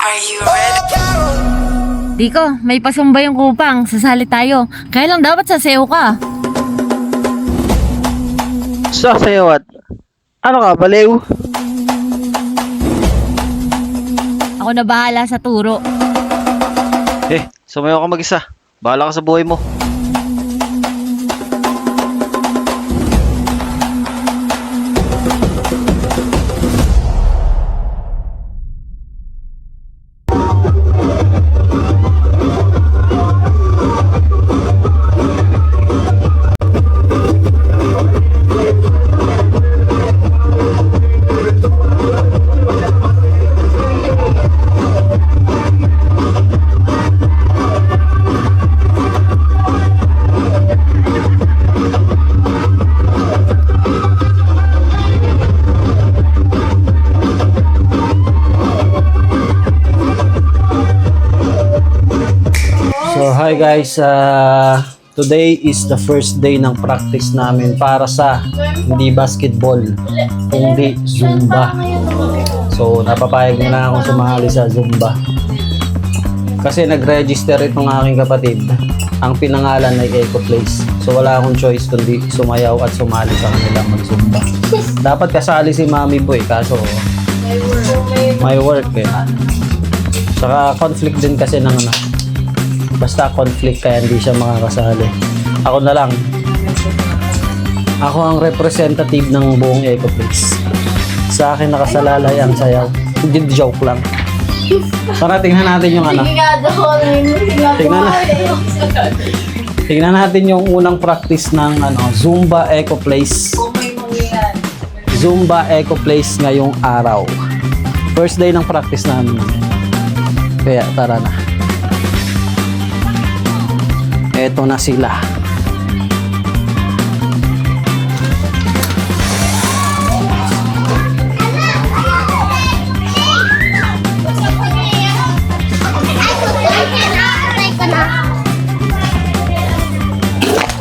Are you ready? Diko, may pasumba yung kupang. Sasali tayo. Kaya lang dapat sasayaw ka. Sasayawat? Ano ka, baliw? Ako na bahala sa turo. Sumayaw ka mag-isa. Bahala ka sa buhay mo. So hi guys, today is the first day ng practice namin para sa hindi basketball, kundi Zumba. So napapayag na akong sumali sa Zumba. Kasi nag-register itong aking kapatid. Ang pinangalan ay Eco Place. So wala akong choice kundi sumayaw at sumali sa kanilang mag-Zumba. Dapat kasali si Mami po kaso may work Saka conflict din kasi ng basta conflict kaya hindi siya makakasali. Ako na lang. Ako ang representative ng buong Eco Place. Sa akin nakasalalay ang sayaw. Hindi, joke lang. Tara, tingnan natin yung Tingnan natin yung unang practice ng Zumba Eco Place. Zumba Eco Place ngayong araw. First day ng practice namin. Kaya tara na. Eto na sila.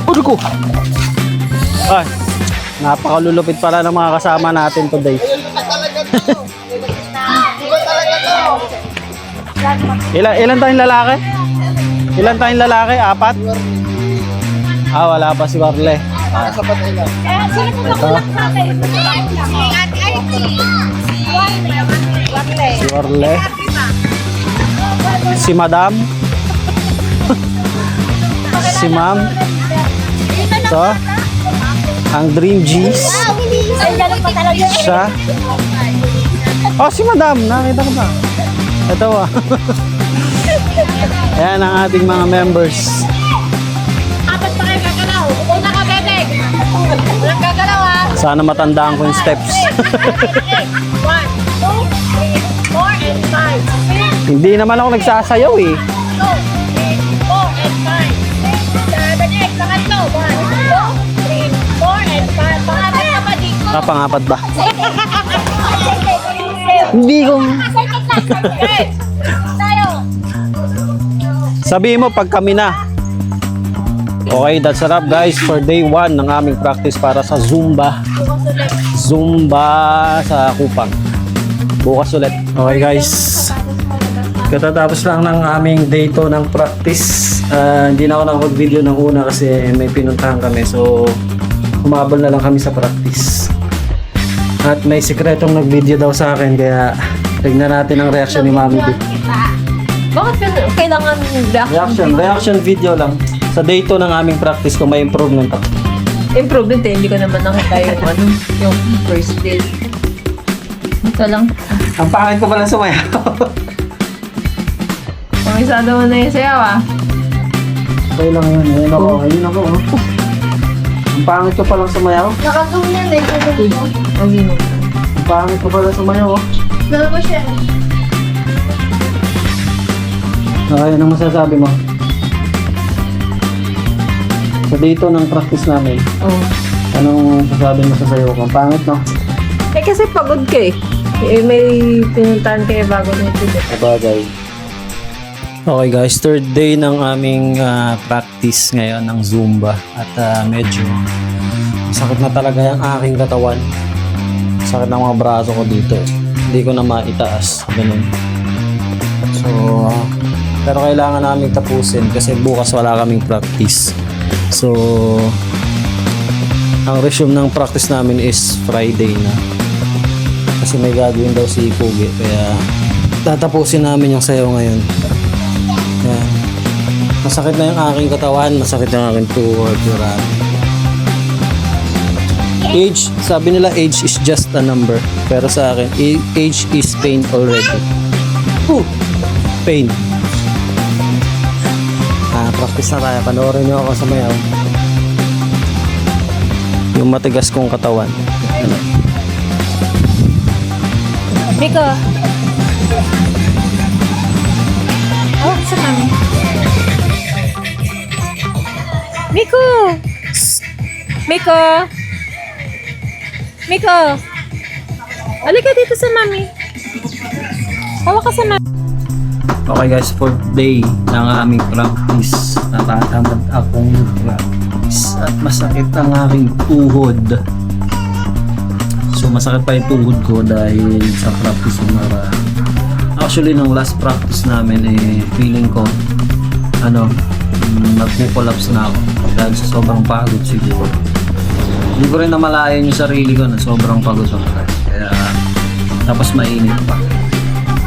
Ulo ko! Ay, napakalulupit pala ng mga kasama natin today. Ilan tayong lalaki? Ilan tayong lalaki? 4? Wala pa si Warle. Si Warle. Si Madam. Si Ma'am. Ito. Ang Dream G's. Siya. Si Madam. Nakita ko ba? Ito Ayan ang ating mga members. Apat pa kayo gagalaw. Una ka, Bebek. Walang gagalaw, ha? Sana matandaan ko yung steps. 1, 2, 3, 4, and 5. Hindi naman ako nagsasayaw 2, 3, 4, and 5. 6, 7, 8. Pangatlo. 1, 2, 3, 4, and 5. Pangapat na ba dito? Pangapat ba? Hindi ko. Okay. Tayo. Sabihin mo pag kami na. Okay, that's a wrap guys for day 1 ng aming practice para sa Zumba. Zumba sa Kupang. Bukas ulit. Okay guys. Katatapos lang ng aming day 2 ng practice. Hindi na ako nakapag-video ng una kasi may pinuntahan kami. So, humabol na lang kami sa practice. At may sikretong nag-video daw sa akin kaya tignan natin ang reaction ni Mami B. Bakit kailangan Reaction video lang. Sa day 2 ng aming practice kung may improvement ako. Improvement hindi ko naman nakita yung first day. Ito lang. Ang pangit ko pala sumayaw. Pangisado mo na yung sayaw Okay lang yun. Ayun ako. Ang pangit ko palang sumayaw. Nakazoom yan eh. Ang pangit ko pala sumayaw. Dalawa siya. Okay, anong masasabi mo? Sa dito ng practice namin, anong masasabi mo sa sayo ko? Ang pangit, no? kasi pagod ka may pinuntahan kayo bago nito. Sabagay. Okay guys, third day ng aming practice ngayon ng Zumba at medyo sakit na talaga yung aking katawan. Sakit ng mga braso ko dito. Hindi ko na maitaas. Ganun. Pero kailangan namin tapusin kasi bukas wala kaming practice. So, ang resume ng practice namin is Friday na. Kasi may gagawin daw si Pugi. Kaya tatapusin namin yung sayaw ngayon. Yan. Masakit na yung aking katawan, masakit na yung aking tuhod. Age, sabi nila age is just a number. Pero sa akin, age is pain already. Pain. Practice na tayo. Panoorin nyo ako sa mayaw. Yung matigas kong katawan. Miko. Oh, sa mami. Miko! Miko! Miko! Halika dito sa mami. Hawak ka sa mami. Okay guys, fourth day ng aming practice. Natatamad akong practice at masakit ang aking tuhod. So masakit pa yung tuhod ko dahil sa practice na actually nung last practice namin feeling ko nagpo-collapse na ako dahil sa sobrang pagod siguro. Hindi ko rin namalayan yung sarili ko na sobrang pagod ako kaya tapos mainit pa.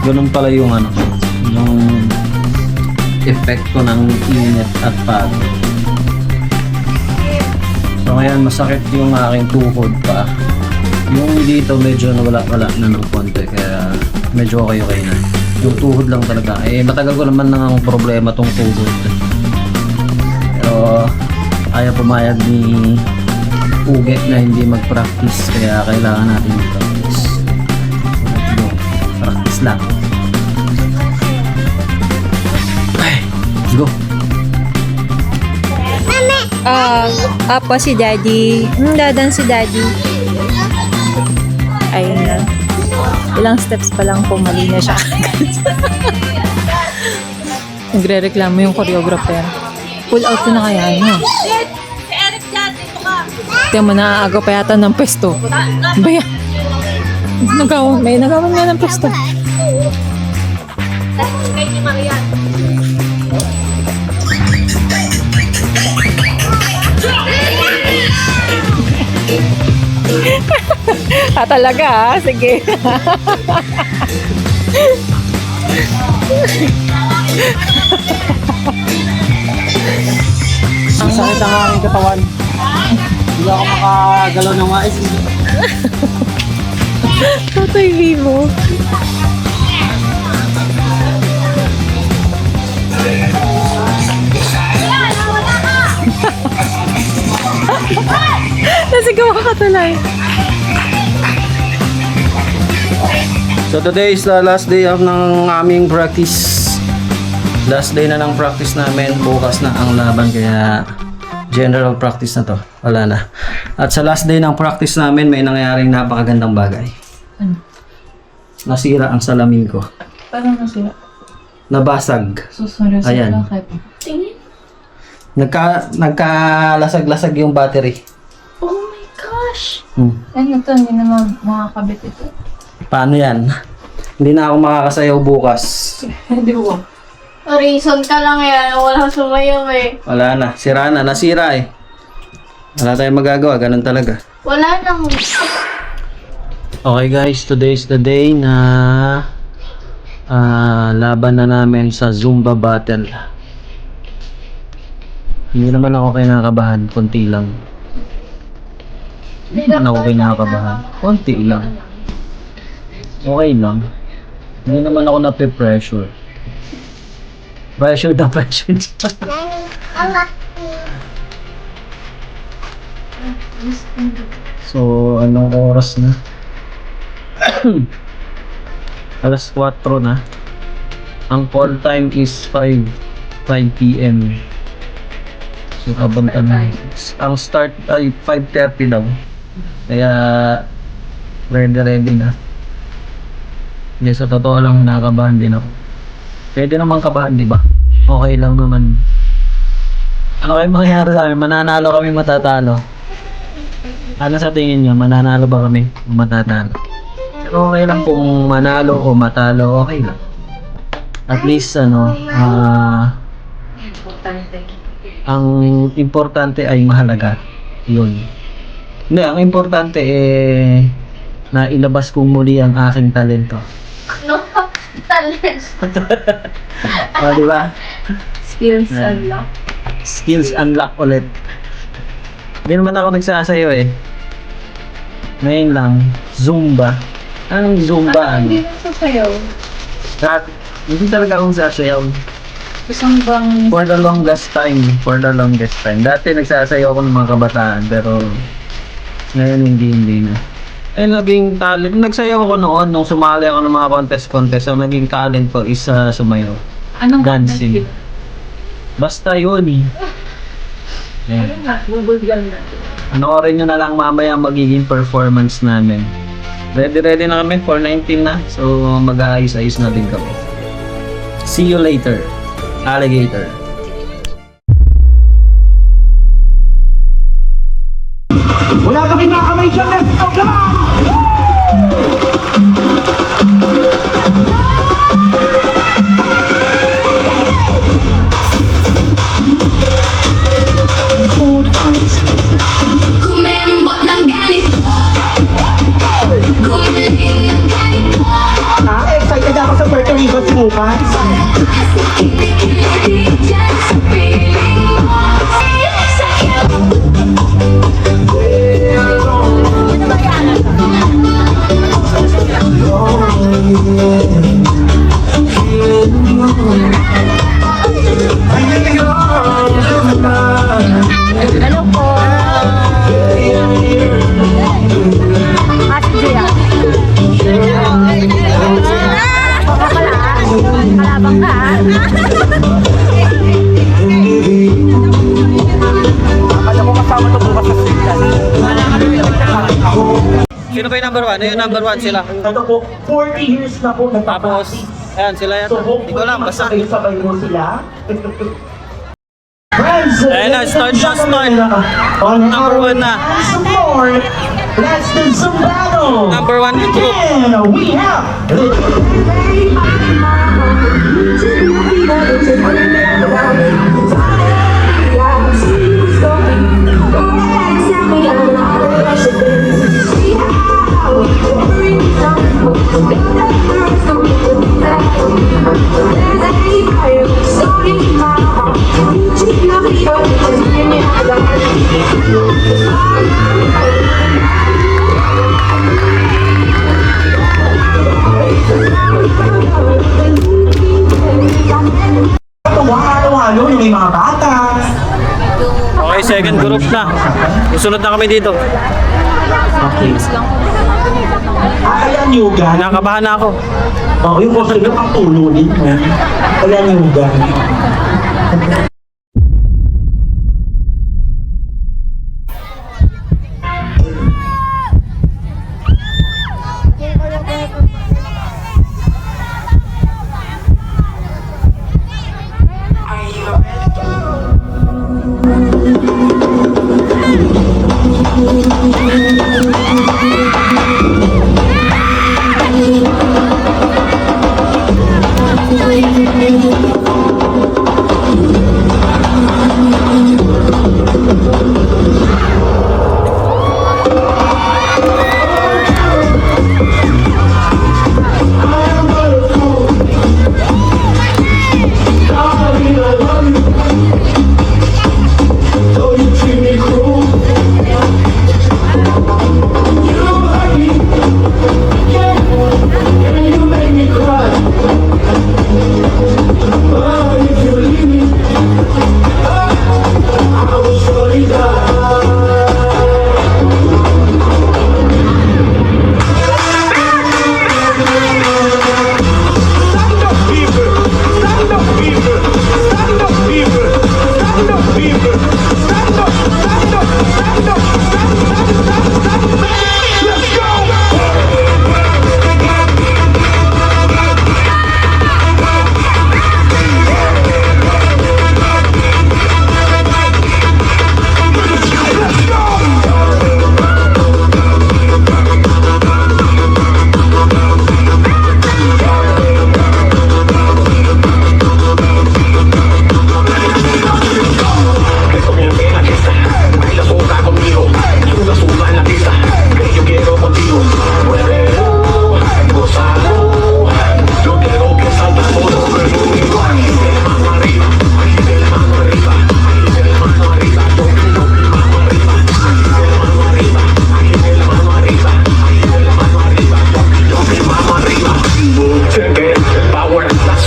Ganun pala yung yung epekto ng init at pagod. So ngayon masakit yung aking tuhod pa. Yung dito medyo nawala-wala na ng konti kaya medyo okay na. Yung tuhod lang talaga. Matagal ko naman nang problema tong tuhod. Pero ayaw pumayag ni Uge na hindi mag-practice kaya kailangan natin mag-practice. So let's go. Practice lang. Okay, let's go. Apa si Daddy. Dadan si Daddy. Ayun na. Ilang steps pa lang po, mali na siya. Nagre-reklamo yung choreographer. Pull out ko na kaya, no? Si Eric dyan, dito ka. Tingnan mo, naaagaw pa yata ng pesto. Ba yan? May nagawan nga ng pesto. Kay ni Marian. Talaga, sige. Ang sakit ang aking katawan. Hindi ako makagalaw ng mais. Totoy Vivo. Nasigaw ka tuloy. So today is the last day of ng aming practice. Last day na ng practice namin. Bukas na ang laban kaya general practice na to. Wala na. At sa last day ng practice namin may nangyaring napakagandang bagay. Ano? Nasira ang salamin ko. Parang nasira. Nabasag. Susunod sa Ayan. bakit? Tingin. Nagkalasag-lasag yung battery. Oh my gosh. Ano to? Hindi naman makakabit ito. Paano yan? Hindi na ako makakasayaw bukas. Hindi mo. Reason ka lang yan. Wala sumayaw eh. Wala na. Sira na. Nasira eh. Wala tayong magagawa. Ganun talaga. Wala nang... Okay guys, today is the day na laban na namin sa Zumba battle. Hindi naman ako kinakabahan, konti lang. Hindi naman ako kinakabahan, konti lang. Okay lang. Hindi naman ako nape-pressure. Pressure na pressure. So, anong oras na? Alas 4 na. Ang call time is 5 p.m. So, abantan na. Ang start ay 5:30 daw. Kaya, ready na. Yes, sa totoo lang, nakakabahan din ako. Pwede naman kabahan, di ba? Okay lang naman. Ano kayo mangyayari sa amin? Mananalo kami, matatalo. Ano sa tingin nyo? Mananalo ba kami o matatalo? Pero okay lang kung manalo o matalo, okay lang. At least Importante. ang importante ay mahalaga. Yun. Hindi, ang importante na ilabas kong muli ang aking talento. No, talent. O, di ba? Skills Ayan. unlock. Skills unlock ulit. Hindi naman ako nagsasayo Ngayon lang, Zumba. Anong Zumba? Hindi na sasayaw. At hindi talaga akong sasayaw. Gusto mo bang For the longest time. Dati nagsasayaw ako ng mga kabataan, pero ngayon hindi na. Naging talent. Nagsayaw ako noon, nung sumali ako ng mga contest. Ang naging talent ko is sumayaw. anong Dancing. Basta yun. Ano nga? Google yan natin. Panoorin nyo na lang mamaya ang magiging performance namin. Ready na kami, 4:19 na. So, mag-aayos-ayos na din kami. See you later, alligator. Wala kami nakamay dyan, let's go, come on! Kumembot ng ganito. Kumain ng ganito. Excited ako sa Puerto Rico bukas. Dyan sa piling mo. Sa'yo. Ano po? Ate Gia. Kalabang ka. Alam mo kasama to bukas sa signal. Sino ba yung number 1? Yung number 1 sila. Ano po, 40 years na po Tapos, ayan sila yan. Hindi ko alam, basta. Sabay mo sila. Friends, Ayan na, start na, start. On Number our 1 na. support, let's do some battle. Number 1 yung group. And we have halo-halo yung may mga bata. Okay, second group na. Susunod na kami dito. Okay. Ayan yoga. Kinakabahan na ako. Oo, yung okay na ang tulo din. Ayan yoga.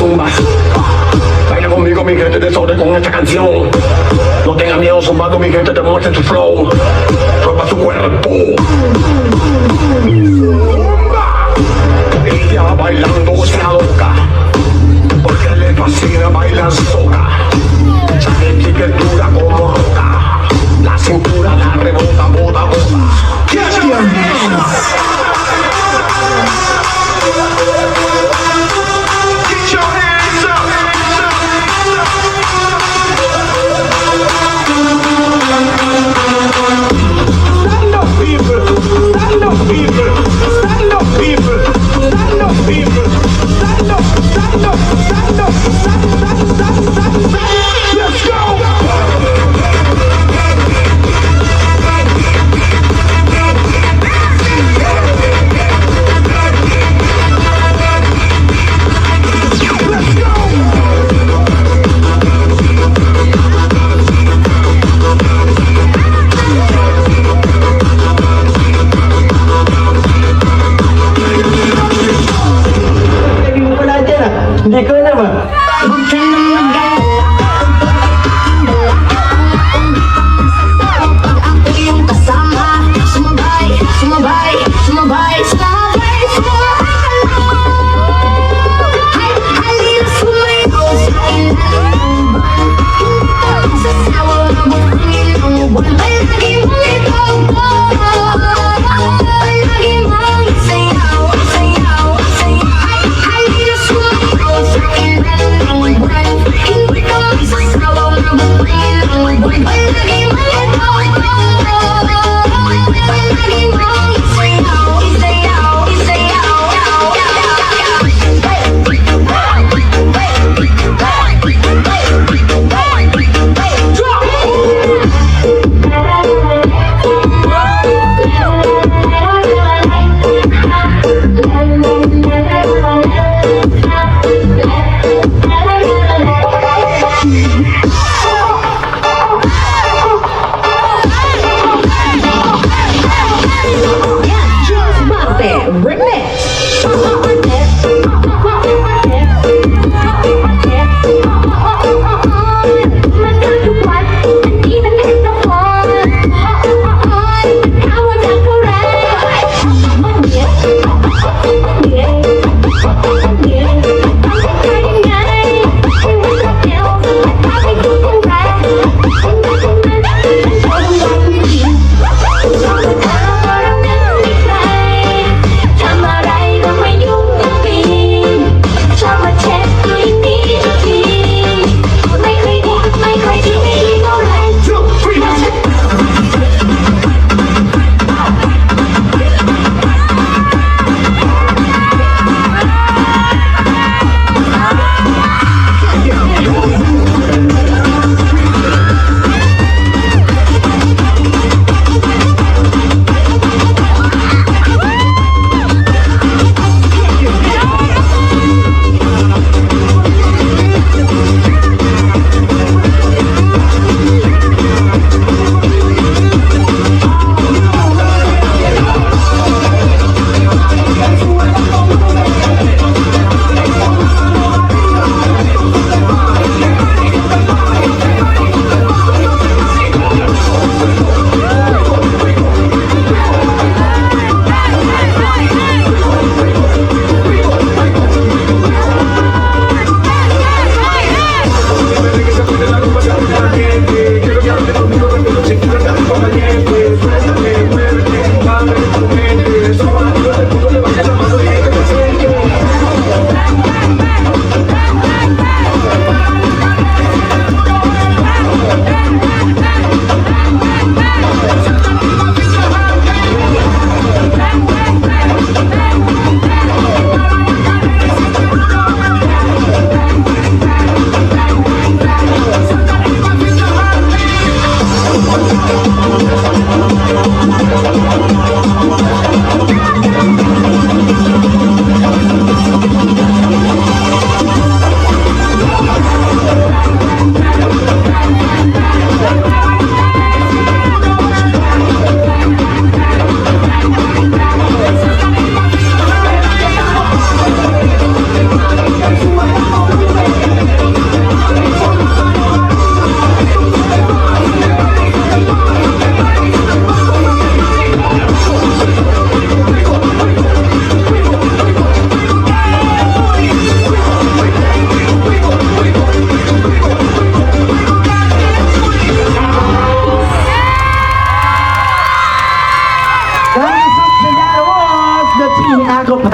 zumba. Baila conmigo, mi gente, desorden con esta canción. No tenga miedo zumbando, mi gente, demuestre tu flow. Roba tu cuerpo. Ella bailando está loca, porque le fascina bailar soca. Sabe que es dura como roca. La cintura la rebota, bota, bota. Get your hands up. Get your hands up. Stand up, people. Stand up, people. Stand up, people. Stand up, people. Stand up, stand up, stand up, stand. Let's go. Let's go! Lagi mo pala dyan ah. Hindi ko alam ah. Ako yung kasama. Sumabay, sumabay, sumabay, sumabay, sumabay. Halina sumayaw sa ilang sasawa ng buhangin ang buwan. Lagi mong ikaw ko. Lagi mong sayaw, sayaw, sayaw. Halina sumayaw sa ilang buwan. Hindi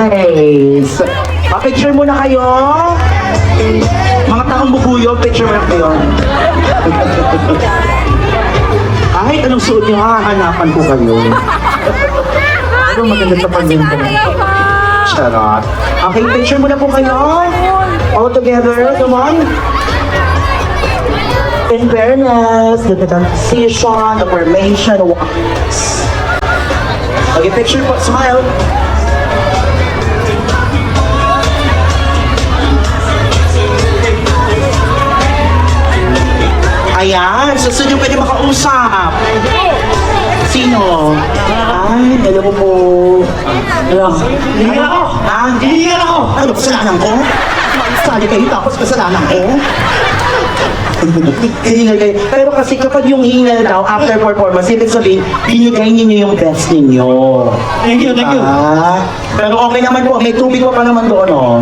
Okay. So, picture muna kayo. Mga taong bubuyo, picture muna kayo. Kahit anong suot nyo, hahanapan ko kayo. Ano maganda sa pagminto? Charot. Okay, picture muna po kayo. All together, come on. In fairness, the transition, the formation, okay, picture po, smile. Ayan, susunod yung pwede makausap. Sino? Ay, alam mo po. Alam. Hindi ako. Ah, hindi ako. Ano, kasalanan ko? Sali kayo tapos kasalanan ko? Hingal kayo. Pero kasi kapag yung hingal daw after performance, ibig sabihin, binigay ninyo yung best ninyo. Thank you, thank you. Ah, pero okay naman po, may tubig pa naman doon, oh.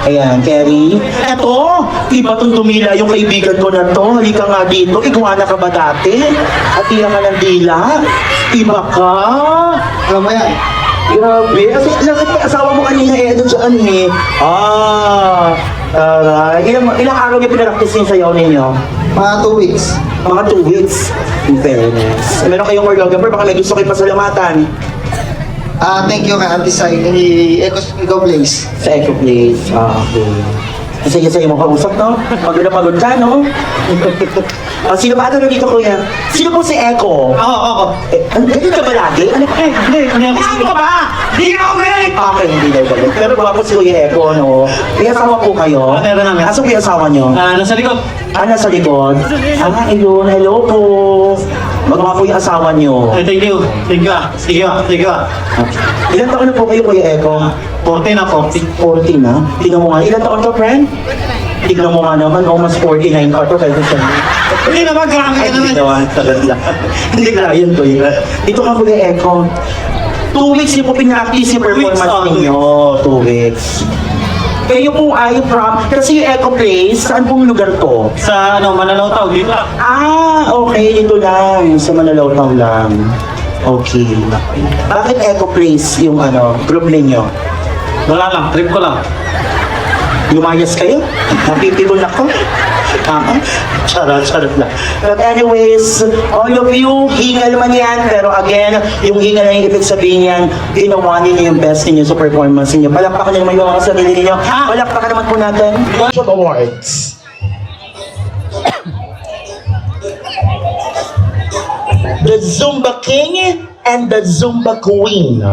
Ayan, Kerry. Eto, iba tong tumila yung kaibigan ko na to. Halika nga dito, iguana ka ba dati? At iyan ka ng dila? Iba ka? Mamaya, Grabe. Kasi nakit may asawa mo kanina eh, doon saan eh. Ah, taray. Ilang araw niyo pinaraktis yung sayaw ninyo? mga 2 weeks. Mga 2 weeks. In fairness. Meron kayong choreographer, baka may gusto kayo pasalamatan Thank you kay Auntie Sai, Eco Place. sa Eco Place. Ah, okay. Kasi sa mo kausap, no? Pagod na pagod ka, no? Sino ba ito dito, kuya? Sino po si Eco? Ako. Ganyan ka ba lagi? Ano ka? Hindi Ano ka ba? Hindi ka ulit! Okay, hindi na ulit. Pero gwapo si Kuya Eco, no? May asawa po kayo? Meron namin. Asan po yung asawa nyo? Nasa likod. Nasa likod? Ayun, hello po. Magawa po yung asawa nyo. Thank you. Thank you. Thank you. Ilan taon na po kayo, Kuya Eco? 14 na 40 na? Tingnan mo nga. Ilan taon ka, friend? Tingnan mo nga naman, almost 49 ka to. Hindi naman, grabe ka naman. Hindi naman, talaga. Hindi na yun, Kuya. Dito ka, Kuya Eco. 2 weeks niyo po pinaka-practice yung performance ninyo. 2 weeks. Kayo po ay from, kasi yung Eco Place, saan pong lugar to? Sa Manalautaw, dito. Ah, okay, dito lang. Sa Manalautaw lang. Okay. Bakit Eco Place yung group ninyo? Wala lang, trip ko lang. Lumayas kayo? Napipigol ako? Charot lang. But anyways, all of you, hingal man yan. Pero again, yung hingal na yung ibig sabihin yan, ginawa ninyo yung best ninyo sa performance ninyo. Palakpakan nyo naman yung mga sarili ninyo. Palakpakan naman po natin. Awards. The Zumba King and the Zumba Queen.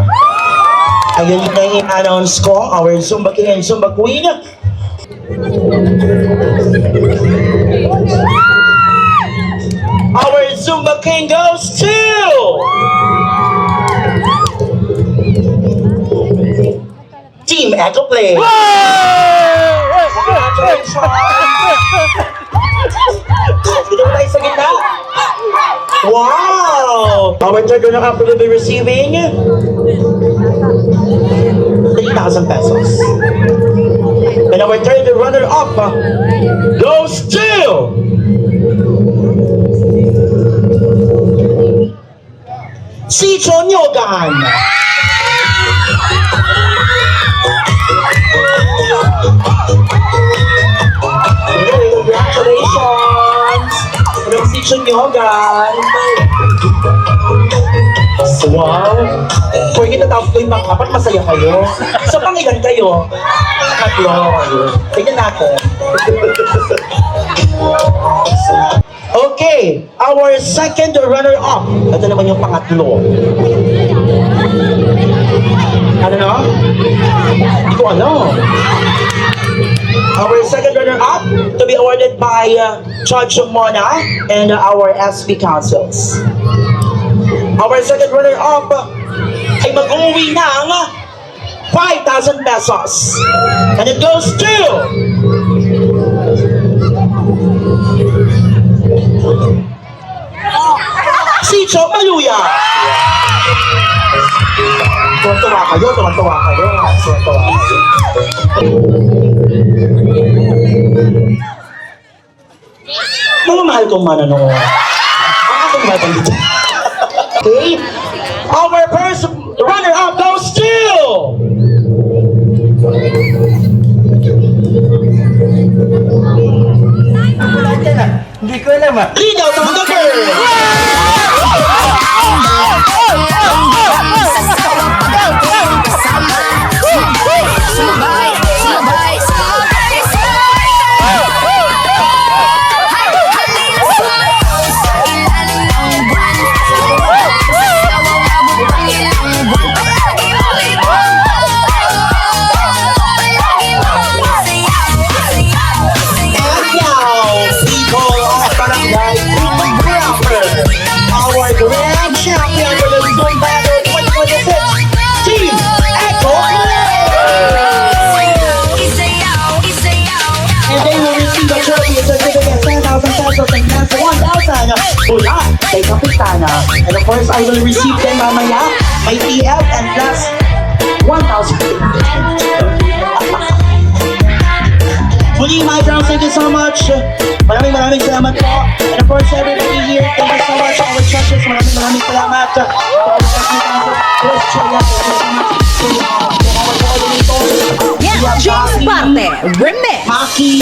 Ayun na yung announce ko, our Zumba King and Zumba Queen. Our Zumba King goes to Team Eco Play. Dito tayo sa gitna. Wow! Our third runner-up will be receiving 3,000 pesos. And our third runner-up goes to si Chon Yogan. Congratulations! From si Chon Yogan. Wow! Kung hindi natapos ko yung mga kapat, masaya kayo. So, pangilan kayo? 3. Tingnan natin. Okay, our second runner-up. Ito naman yung pangatlo. Ano na? Hindi ko alam. Our second runner-up to be awarded by Judge Mona and our SB Councils. Our second runner-up ay mag-uwi ng 5,000 pesos. And it goes to si Chong Maluya. Tuwan-tuwa kayo. Mga mahal kong mananood. Ang mahal kong dito. Okay? Our first runner-up goes to Hindi ko alam ah. Read out ang mga girl! And now, people of Barangay Rapper, our grand champion for the Zumba 2026, Team Echo And they will receive a trophy certificate, 10,000 pesos and cash 1,000 mula kay Kapitana. And of course, I will receive them mamaya, may TF and plus 1,000. Muli, my brown, thank you so much. Maraming salamat po. And of course, everybody here, thank you so much. Our judges, maraming salamat. Yan, James Parte, remix! Maki,